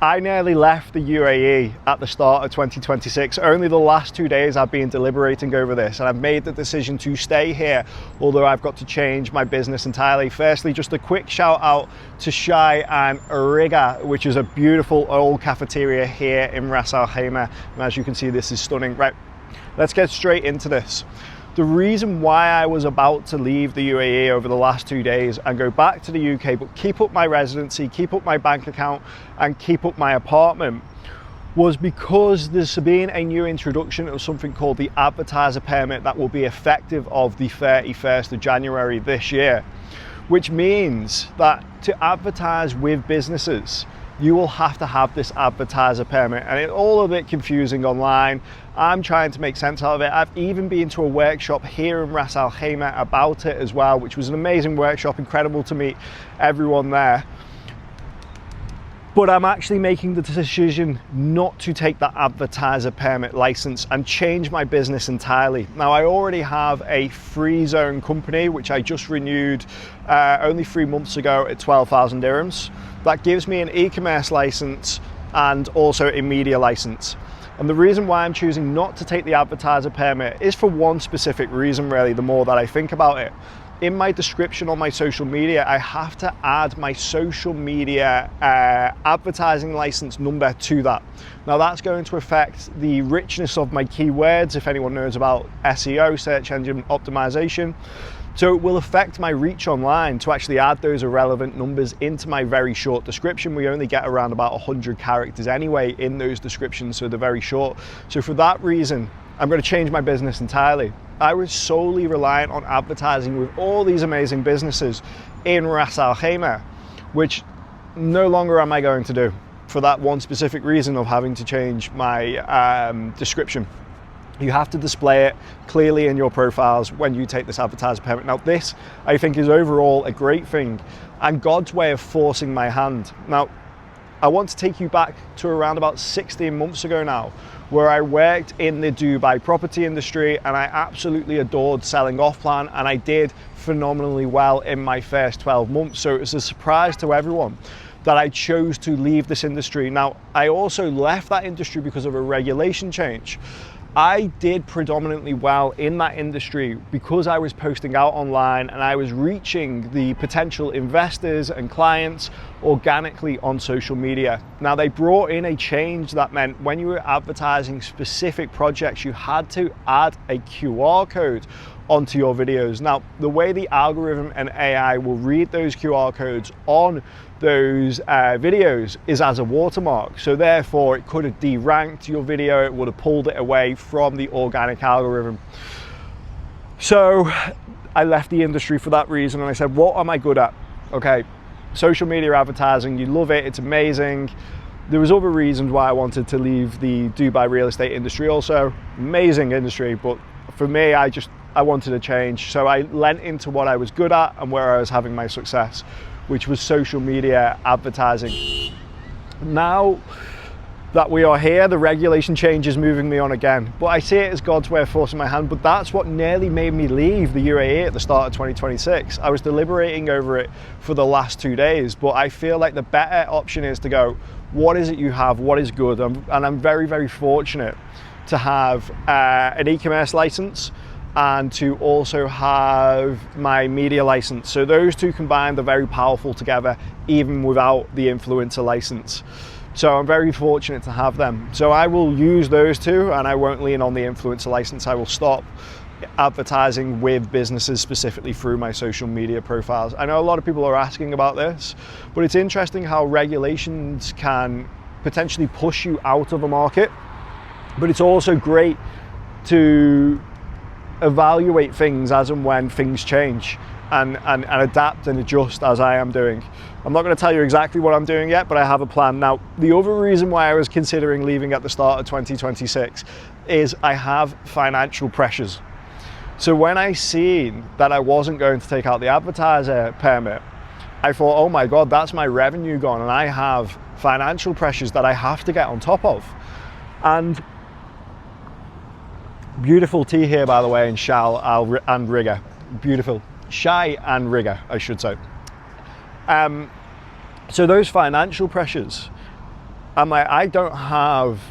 I nearly left the UAE at the start of 2026. Only the last 2 days I've been deliberating over this, and I've made the decision to stay here, although I've got to change my business entirely. Firstly, just a quick shout out to Shai and Riga, which is a beautiful old cafeteria here in Ras Al Khaimah. And as you can see, this is stunning. Right, let's get straight into this. The reason why I was about to leave the UAE over the last 2 days and go back to the UK, but keep up my residency, keep up my bank account, and keep up my apartment, was because there's been a new introduction of something called the advertiser permit that will be effective of the 31st of January this year, which means that to advertise with businesses, you will have to have this advertiser permit, and it's all a bit confusing online. I'm trying to make sense out of it. I've even been to a workshop here in Ras Al Khaimah about it as well, which was an amazing workshop, incredible to meet everyone there. But I'm actually making the decision not to take that advertiser permit license and change my business entirely. Now, I already have a free zone company, which I just renewed only 3 months ago at 12,000 dirhams. That gives me an e-commerce license and also a media license. And the reason why I'm choosing not to take the advertiser permit is for one specific reason, really, the more that I think about it. In my description on my social media, I have to add my social media advertising license number to that. Now, that's going to affect the richness of my keywords, if anyone knows about SEO, search engine optimization. So it will affect my reach online to actually add those irrelevant numbers into my very short description. We only get around about 100 characters anyway in those descriptions, so they're very short. So for that reason, I'm going to change my business entirely. I was solely reliant on advertising with all these amazing businesses in Ras Al Khaimah, which no longer am I going to do, for that one specific reason of having to change my description. You have to display it clearly in your profiles when you take this advertiser permit. Now, this, I think, is overall a great thing and God's way of forcing my hand. Now, I want to take you back to around about 16 months ago now, where I worked in the Dubai property industry and I absolutely adored selling off plan, and I did phenomenally well in my first 12 months. So it was a surprise to everyone that I chose to leave this industry. Now, I also left that industry because of a regulation change. I did predominantly well in that industry because I was posting out online and I was reaching the potential investors and clients organically on social media. Now, they brought in a change that meant when you were advertising specific projects, you had to add a QR code onto your videos. Now, the way the algorithm and AI will read those QR codes on those videos is as a watermark. So therefore, it could have deranked your video, it would have pulled it away from the organic algorithm. So I left the industry for that reason, and I said, what am I good at? Okay, social media advertising, you love it, it's amazing. There was other reasons why I wanted to leave the Dubai real estate industry also. Amazing industry, but for me, I wanted a change. So I lent into what I was good at and where I was having my success, which was social media advertising. Now that we are here, the regulation change is moving me on again, but I see it as God's way of forcing my hand. But that's what nearly made me leave the UAE at the start of 2026. I was deliberating over it for the last 2 days, but I feel like the better option is to go, what is it you have, what is good? And I'm very, very fortunate to have an e-commerce license and to also have my media license. So those two combined are very powerful together, even without the influencer license. So I'm very fortunate to have them. So I will use those two and I won't lean on the influencer license. I will stop advertising with businesses specifically through my social media profiles. I know a lot of people are asking about this, but it's interesting how regulations can potentially push you out of a market, but it's also great to evaluate things as and when things change and adapt and adjust, as I am doing. I'm not going to tell you exactly what I'm doing yet, but I have a plan. Now, the other reason why I was considering leaving at the start of 2026 is I have financial pressures. So when I seen that I wasn't going to take out the advertiser permit, I thought, oh my God, that's my revenue gone, and I have financial pressures that I have to get on top of. And beautiful tea here, by the way, in Shai and Riga. Beautiful. Shai and Riga, I should say. So those financial pressures, I'm like, I don't have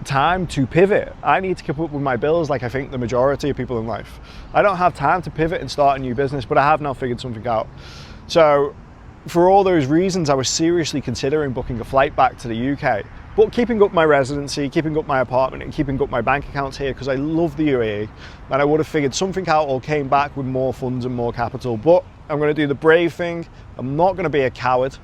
time to pivot. I need to keep up with my bills, like I think the majority of people in life. I don't have time to pivot and start a new business, but I have now figured something out. So for all those reasons, I was seriously considering booking a flight back to the UK, but keeping up my residency, keeping up my apartment, and keeping up my bank accounts here, because I love the UAE, and I would have figured something out or came back with more funds and more capital. But I'm going to do the brave thing. I'm not going to be a coward.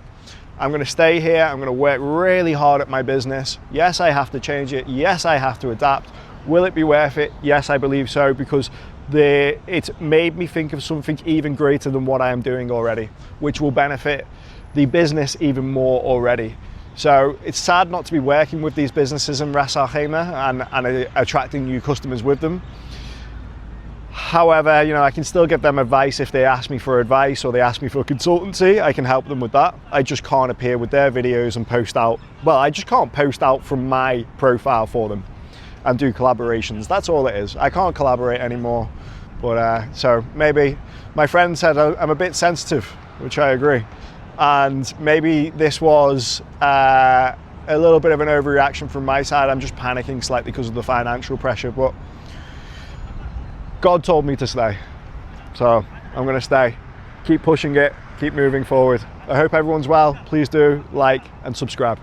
I'm going to stay here. I'm going to work really hard at my business. Yes, I have to change it. Yes, I have to adapt. Will it be worth it? Yes, I believe so, because it made me think of something even greater than what I am doing already, which will benefit the business even more already. So it's sad not to be working with these businesses in Ras Al Khaimah and attracting new customers with them. However, you know, I can still give them advice if they ask me for advice or they ask me for consultancy. I can help them with that. I just can't appear with their videos and post out. Well, I just can't post out from my profile for them and do collaborations. That's all it is. I can't collaborate anymore. But so maybe my friend said I'm a bit sensitive, which I agree. And maybe this was a little bit of an overreaction from my side. I'm just panicking slightly because of the financial pressure, but God told me to stay. So I'm going to stay, keep pushing it, keep moving forward. I hope everyone's well. Please do like and subscribe.